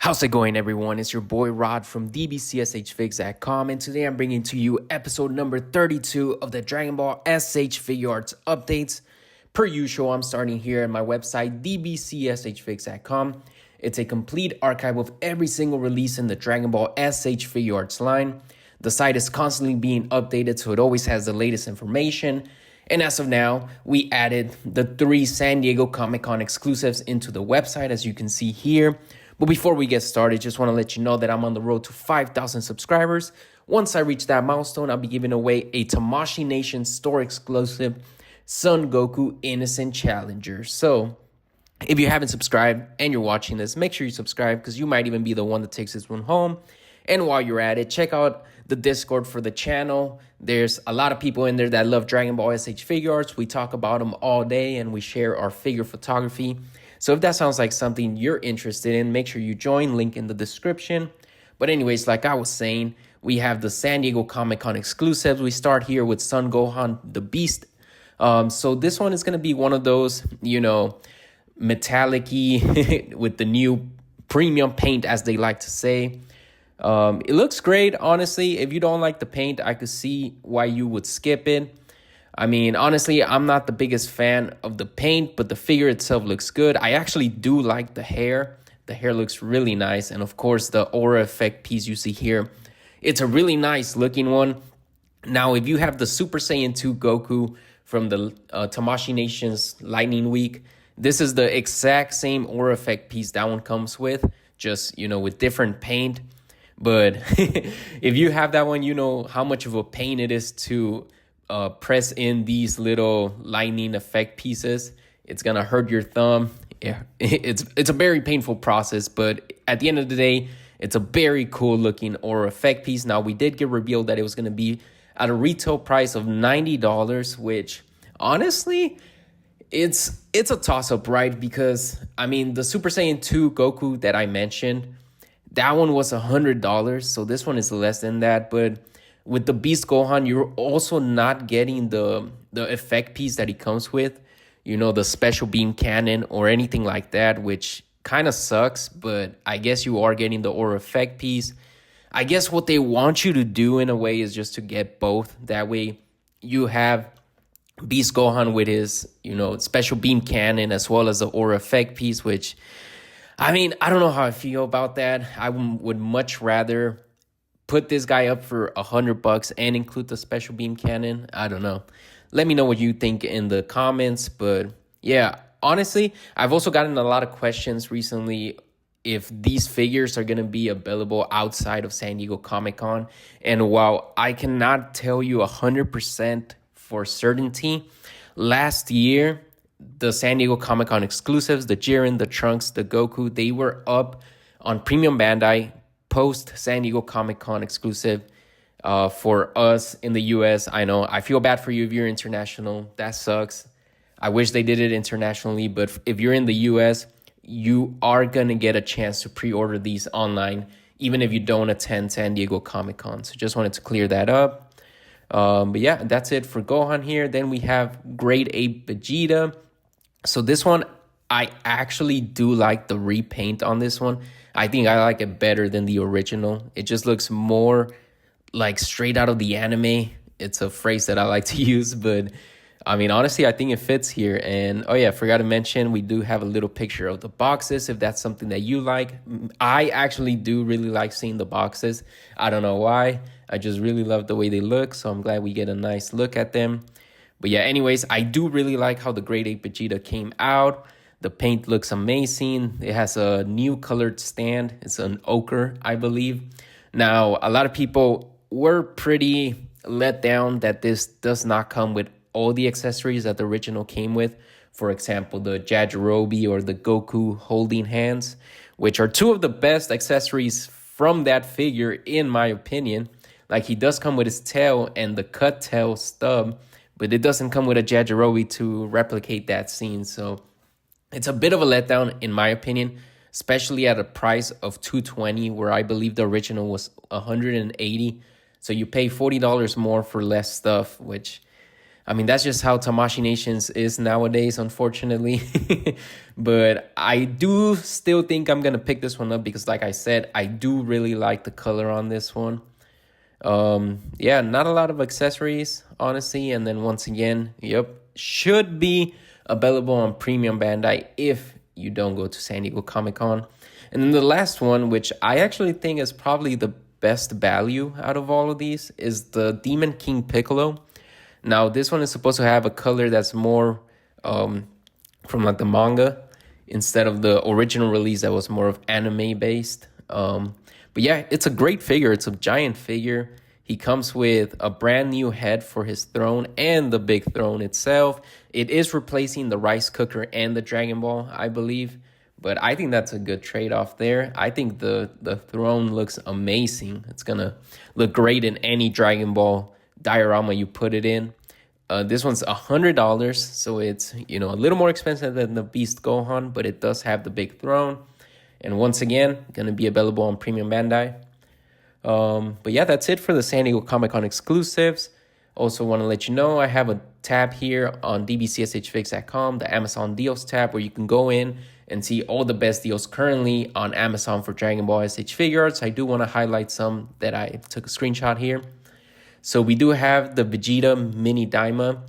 How's it going, everyone? It's your boy Rod from DBZSHFIGS.com, and today I'm bringing to you episode number 32 of the Dragon Ball S.H.Figuarts updates. Per usual, I'm starting here at my website, DBZSHFIGS.com. It's a complete archive of every single release in the Dragon Ball S.H.Figuarts line. The site is constantly being updated, so it always has the latest information. And as of now, we added the 3 San Diego Comic-Con exclusives into the website, as you can see here. But before we get started, just want to let you know that I'm on the road to 5,000 subscribers. Once I reach that milestone, I'll be giving away a Tamashii Nation store exclusive Son Goku Innocent Challenger. So if you haven't subscribed and you're watching this, make sure you subscribe because you might even be the one that takes this one home. And while you're at it, check out the Discord for the channel. There's a lot of people in there that love Dragon Ball S.H.Figuarts. We talk about them all day and we share our figure photography. So if that sounds like something you're interested in, make sure you join, link in the description. But anyways, like I was saying, we have the San Diego Comic-Con exclusives. We start here with Son Gohan, the Beast. So this one is going to be one of those, metallic-y with the new premium paint, as they like to say. It looks great, honestly. If you don't like the paint, I could see why you would skip it. I mean, honestly, I'm not the biggest fan of the paint, but the figure itself looks good. I actually do like the hair. The hair looks really nice. And of course, the aura effect piece you see here, it's a really nice looking one. Now, if you have the Super Saiyan 2 Goku from the Tamashii Nation's Lightning Week, this is the exact same aura effect piece that one comes with, just, with different paint. But if you have that one, you know how much of a pain it is to press in these little lightning effect pieces. It's gonna hurt your thumb. Yeah, it's a very painful process, but at the end of the day, it's a very cool looking aura effect piece. Now, we did get revealed that it was gonna be at a retail price of $90, which honestly, it's a toss-up, right? Because I mean, the Super Saiyan 2 Goku that I mentioned, that one was $100, so this one is less than that. But with the Beast Gohan, you're also not getting the effect piece that he comes with, the special beam cannon or anything like that, which kind of sucks, but I guess you are getting the aura effect piece. I guess what they want you to do in a way is just to get both. That way you have Beast Gohan with his, special beam cannon as well as the aura effect piece, which, I mean, I don't know how I feel about that. I would much rather put this guy up for $100 and include the special beam cannon. I don't know. Let me know what you think in the comments. But yeah, honestly, I've also gotten a lot of questions recently if these figures are going to be available outside of San Diego Comic-Con. And while I cannot tell you 100% for certainty, last year, the San Diego Comic-Con exclusives, the Jiren, the Trunks, the Goku, they were up on Premium Bandai post San Diego Comic-Con exclusive for us in the US. I know I feel bad for you if you're international. That sucks. I wish they did it internationally, but if you're in the US, you are going to get a chance to pre-order these online, even if you don't attend San Diego Comic-Con. So just wanted to clear that up. But yeah, that's it for Gohan here. Then we have Grade 8 Vegeta. So this one, I actually do like the repaint on this one. I think I like it better than the original. It just looks more like straight out of the anime. It's a phrase that I like to use, but I mean, honestly, I think it fits here. And oh yeah, forgot to mention, we do have a little picture of the boxes if that's something that you like. I actually do really like seeing the boxes. I don't know why. I just really love the way they look, so I'm glad we get a nice look at them. But yeah, anyways, I do really like how the Grade 8 Vegeta came out. The paint looks amazing. It has a new colored stand. It's an ochre, I believe. Now, a lot of people were pretty let down that this does not come with all the accessories that the original came with. For example, the Yajirobe or the Goku holding hands, which are two of the best accessories from that figure, in my opinion. Like, he does come with his tail and the cut tail stub, but it doesn't come with a Yajirobe to replicate that scene. So it's a bit of a letdown, in my opinion, especially at a price of $220, where I believe the original was $180. So you pay $40 more for less stuff, which I mean, that's just how Tamashii Nations is nowadays, unfortunately. But I do still think I'm going to pick this one up because, like I said, I do really like the color on this one. Yeah, not a lot of accessories, honestly. And then once again, yep, should be available on Premium Bandai if you don't go to San Diego Comic-Con. And then the last one, which I actually think is probably the best value out of all of these, is the Demon King Piccolo. Now, this one is supposed to have a color that's more from like the manga instead of the original release that was more of anime based. But yeah, it's a great figure. It's a giant figure. He comes with a brand new head for his throne and the big throne itself. It is replacing the rice cooker and the Dragon Ball, I believe. But I think that's a good trade-off there. I think the throne looks amazing. It's going to look great in any Dragon Ball diorama you put it in. This one's $100, so it's, you know, a little more expensive than the Beast Gohan, but it does have the big throne. And once again, going to be available on Premium Bandai. But yeah, that's it for the San Diego Comic-Con exclusives. Also want to let you know I have a tab here on DBZSHFIGS.com, the Amazon Deals tab, where you can go in and see all the best deals currently on Amazon for Dragon Ball S.H.Figuarts. I do want to highlight some that I took a screenshot here. So we do have the Vegeta Mini Daima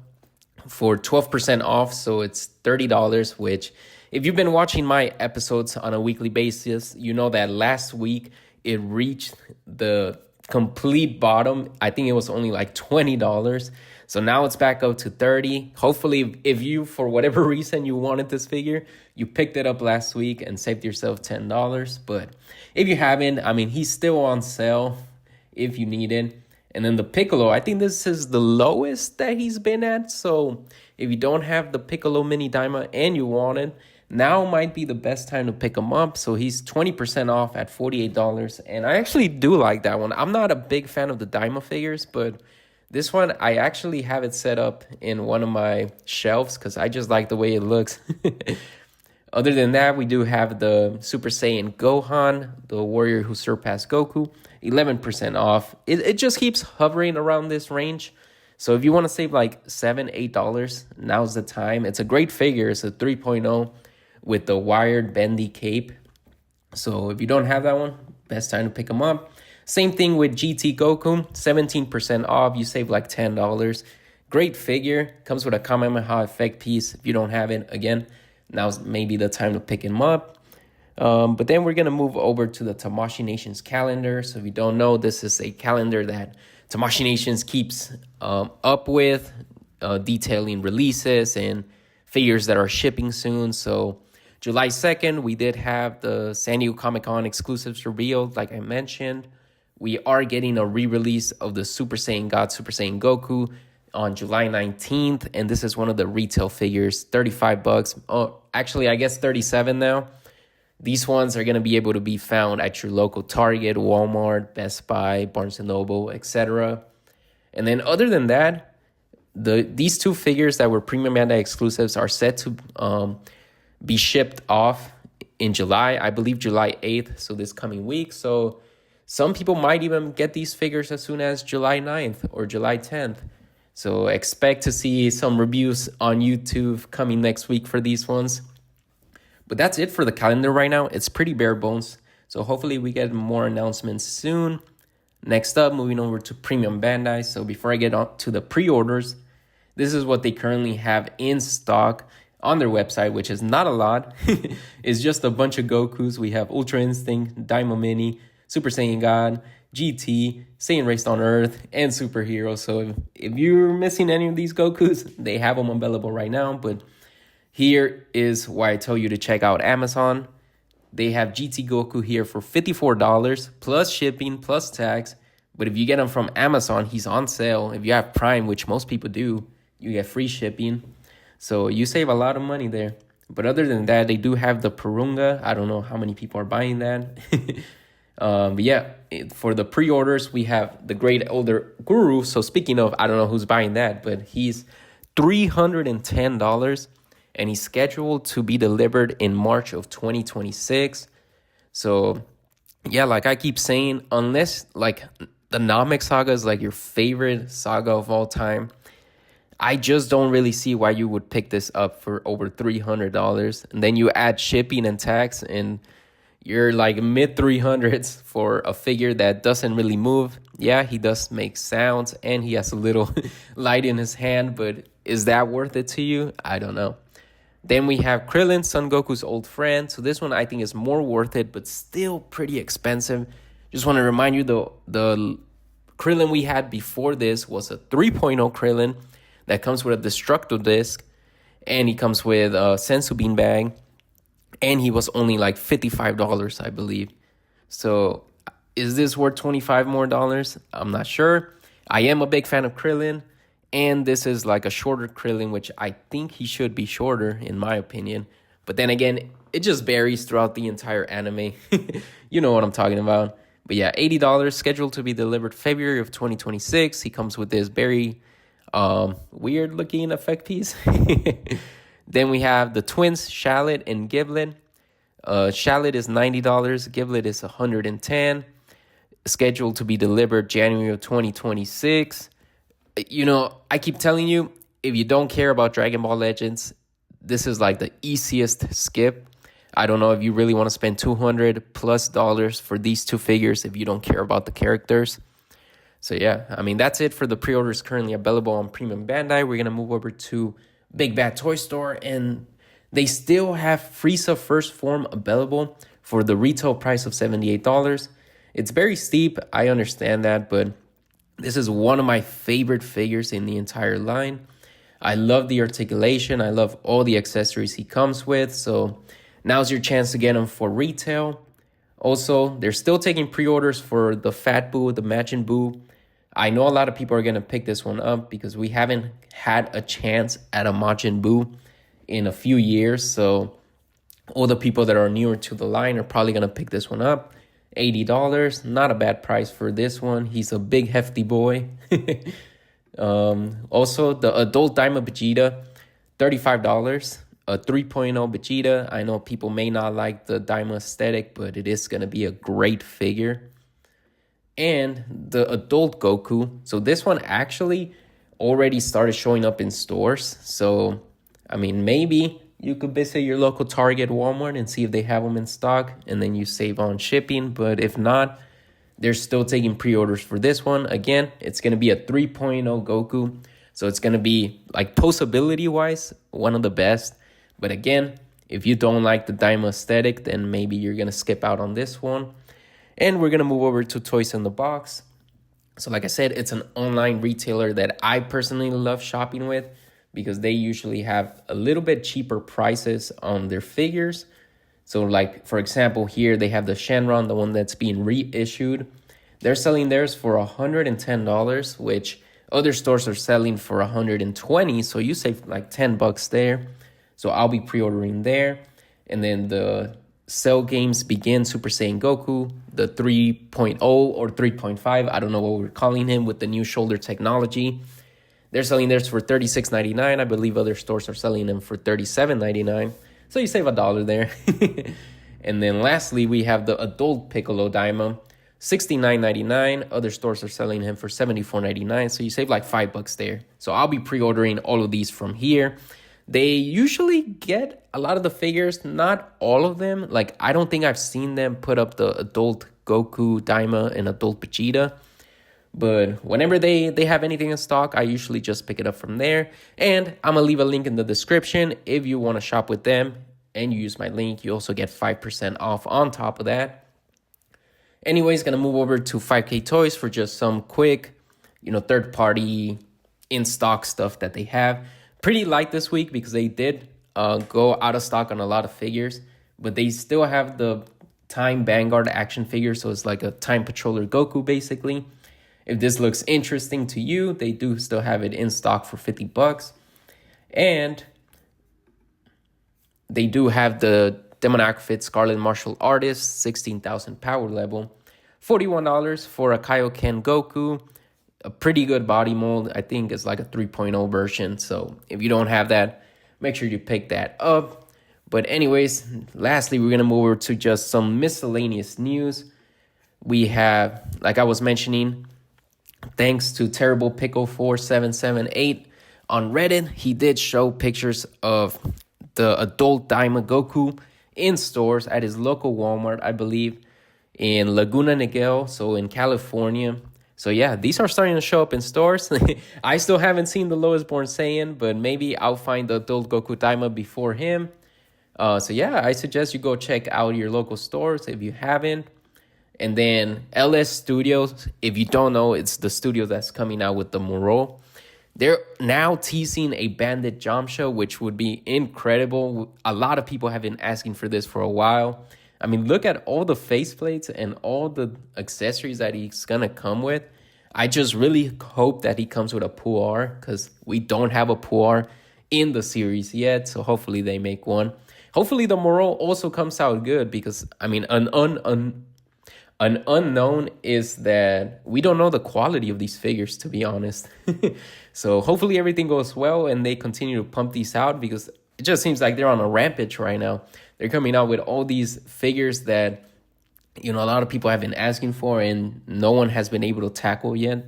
for 12% off, so it's $30, which if you've been watching my episodes on a weekly basis, you know that last week it reached the complete bottom. I think it was only like $20. So now it's back up to $30. Hopefully, if you, for whatever reason, you wanted this figure, you picked it up last week and saved yourself $10. But if you haven't, I mean, he's still on sale if you need it. And then the Piccolo, I think this is the lowest that he's been at. So if you don't have the Piccolo Mini Daima and you want it, now might be the best time to pick him up. So he's 20% off at $48. And I actually do like that one. I'm not a big fan of the Daima figures, but this one, I actually have it set up in one of my shelves because I just like the way it looks. Other than that, we do have the Super Saiyan Gohan, the warrior who surpassed Goku, 11% off. It just keeps hovering around this range. So if you want to save like $7, $8, now's the time. It's a great figure. It's a 3.0 with the wired bendy cape. So if you don't have that one, best time to pick them up. Same thing with GT Goku, 17% off. You save like $10. Great figure. Comes with a Kamehameha effect piece. If you don't have it, again, now's maybe the time to pick him up. But then we're going to move over to the Tamashii Nations calendar. So if you don't know, this is a calendar that Tamashii Nations keeps up with, detailing releases and figures that are shipping soon. So July 2nd, we did have the San Diego Comic-Con exclusives revealed, like I mentioned. We are getting a re-release of the Super Saiyan God, Super Saiyan Goku on July 19th. And this is one of the retail figures, $35. Oh, actually, I guess 37 now. These ones are going to be able to be found at your local Target, Walmart, Best Buy, Barnes & Noble, etc. And then other than that, these two figures that were Premium Bandai exclusives are set to be shipped off in July. I believe July 8th, so this coming week. So some people might even get these figures as soon as July 9th or July 10th. So expect to see some reviews on YouTube coming next week for these ones. But that's it for the calendar right now. It's pretty bare bones. So hopefully we get more announcements soon. Next up, moving over to Premium Bandai. So before I get on to the pre-orders, this is what they currently have in stock on their website, which is not a lot. It's just a bunch of Gokus. We have Ultra Instinct, Daima Mini, Super Saiyan God, GT, Saiyan Raised on Earth, and Superhero. So if you're missing any of these Gokus, they have them available right now. But here is why I tell you to check out Amazon. They have GT Goku here for $54 plus shipping plus tax. But if you get them from Amazon, he's on sale. If you have Prime, which most people do, you get free shipping. So you save a lot of money there. But other than that, they do have the Purunga. I don't know how many people are buying that. But yeah, for the pre-orders, we have the Great Elder Guru. So speaking of, I don't know who's buying that, but he's $310. And he's scheduled to be delivered in March of 2026. So, yeah, like I keep saying, unless like the Namek saga is like your favorite saga of all time, I just don't really see why you would pick this up for over $300. And then you add shipping and tax, and you're like mid 300s for a figure that doesn't really move. Yeah, he does make sounds and he has a little light in his hand, but is that worth it to you? I don't know. Then we have Krillin, Son Goku's old friend. So this one I think is more worth it, but still pretty expensive. Just want to remind you, the Krillin we had before this was a 3.0 Krillin that comes with a Destructo disc, and he comes with a Sensu Bean bag, and he was only like $55, I believe. So is this worth $25 more? I'm not sure. I am a big fan of Krillin, and this is like a shorter Krillin, which I think he should be shorter in my opinion. But then again, it just varies throughout the entire anime. You know what I'm talking about. But yeah, $80, scheduled to be delivered February of 2026. He comes with this very weird looking effect piece. Then we have the twins, Shallot and Giblet. Shallot is $90. Giblet is $110. Scheduled to be delivered January of 2026. You know, I keep telling you, if you don't care about Dragon Ball Legends, this is like the easiest skip. I don't know if you really want to spend $200+ for these two figures if you don't care about the characters. So yeah, I mean, that's it for the pre-orders currently available on Premium Bandai. We're going to move over to Big Bad Toy Store, and they still have Frieza First Form available for the retail price of $78. It's very steep, I understand that, but this is one of my favorite figures in the entire line. I love the articulation. I love all the accessories he comes with. So now's your chance to get him for retail. Also, they're still taking pre-orders for the Fat Buu, the Majin Buu. I know a lot of people are going to pick this one up because we haven't had a chance at a Majin Buu in a few years. So all the people that are newer to the line are probably going to pick this one up. $80, not a bad price for this one. He's a big hefty boy. Also, the adult Daima Vegeta, $35. A 3.0 Vegeta. I know people may not like the Daima aesthetic, but it is going to be a great figure. And the adult Goku. So this one actually already started showing up in stores. So, I mean, maybe you could visit your local Target, Walmart, and see if they have them in stock, and then you save on shipping. But if not, they're still taking pre-orders for this one. Again, it's going to be a 3.0 Goku. So it's going to be, like, posability-wise, one of the best. But again, if you don't like the Daima aesthetic, then maybe you're going to skip out on this one. And we're going to move over to Toys in the Box. So like I said, it's an online retailer that I personally love shopping with, because they usually have a little bit cheaper prices on their figures. So like, for example, here they have the Shenron, the one that's being reissued. They're selling theirs for $110, which other stores are selling for $120. So you save like $10 there. So I'll be pre-ordering there. And then the Cell Games Begin Super Saiyan Goku, the 3.0 or 3.5. I don't know what we're calling him with the new shoulder technology. They're selling theirs for $36.99. I believe other stores are selling them for $37.99. So you save $1 there. And then lastly, we have the adult Piccolo Daima, $69.99. Other stores are selling him for $74.99. So you save like $5 there. So I'll be pre-ordering all of these from here. They usually get a lot of the figures, not all of them. Like, I don't think I've seen them put up the adult Goku, Daima, and adult Vegeta. But whenever they have anything in stock, I usually just pick it up from there. And I'm going to leave a link in the description. If you want to shop with them and you use my link, you also get 5% off on top of that. Anyways, going to move over to 5K Toys for just some quick, third-party in-stock stuff that they have. Pretty light this week because they did go out of stock on a lot of figures. But they still have the Time Vanguard action figure. So it's like a Time Patroller Goku, basically. If this looks interesting to you, they do still have it in stock for $50. And they do have the Demon Outfit Scarlet Martial Artist, 16,000 power level. $41 for a Kaioken Goku. A pretty good body mold. I think it's like a 3.0 version. So if you don't have that, make sure you pick that up. But anyways, lastly, we're going to move over to just some miscellaneous news. We have, like I was mentioning, thanks to Terrible Pickle 4778, on Reddit, he did show pictures of the adult Daima Goku in stores at his local Walmart, I believe, in Laguna Niguel, so in California. So yeah, these are starting to show up in stores. I still haven't seen the lowest born Saiyan, but maybe I'll find the adult Goku Daima before him. So yeah, I suggest you go check out your local stores if you haven't. And then LS Studios, if you don't know, it's the studio that's coming out with the Moro. They're now teasing a Bandit Jump Show, which would be incredible. A lot of people have been asking for this for a while. I mean, look at all the faceplates and all the accessories that he's going to come with. I just really hope that he comes with a Puar, because we don't have a Puar in the series yet. So hopefully they make one. Hopefully the Moro also comes out good, because, I mean, an unknown is that we don't know the quality of these figures, to be honest. So hopefully everything goes well and they continue to pump these out, because it just seems like they're on a rampage right now. They're coming out with all these figures that, you know, a lot of people have been asking for and no one has been able to tackle yet.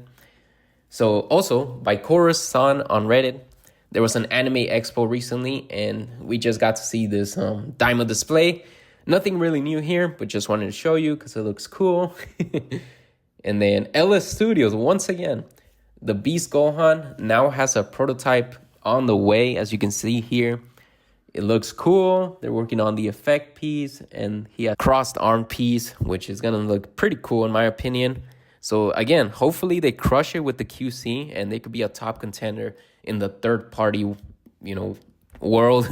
So also, by Chorus-san on Reddit, there was an anime expo recently and we just got to see this Daima display. Nothing really new here, but just wanted to show you because it looks cool. And then LS Studios, once again, the Beast Gohan now has a prototype on the way, as you can see here. It looks cool. They're working on the effect piece, and he has a crossed arm piece, which is gonna look pretty cool in my opinion. So again, hopefully they crush it with the QC and they could be a top contender in the third party, you know, world.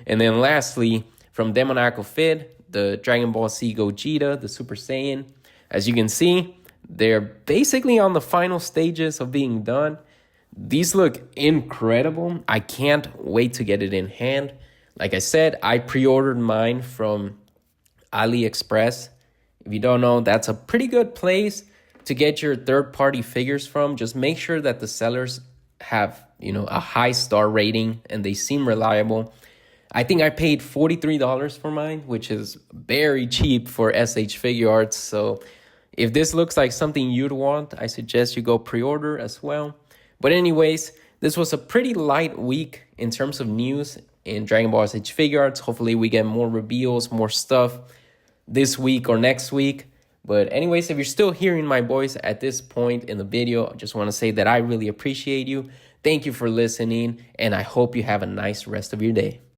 And then lastly, from Demoniacal Fit, the Dragon Ball Z Gogeta, the Super Saiyan. As you can see, they're basically on the final stages of being done. These look incredible. I can't wait to get it in hand. Like I said, I pre-ordered mine from AliExpress. If you don't know, that's a pretty good place to get your third-party figures from. Just make sure that the sellers have, you know, a high star rating and they seem reliable. I think I paid $43 for mine, which is very cheap for SH.Figuarts. So if this looks like something you'd want, I suggest you go pre-order as well. But anyways, this was a pretty light week in terms of news in Dragon Ball S.H.Figuarts. Hopefully we get more reveals, more stuff this week or next week. But anyways, if you're still hearing my voice at this point in the video, I just want to say that I really appreciate you. Thank you for listening, and I hope you have a nice rest of your day.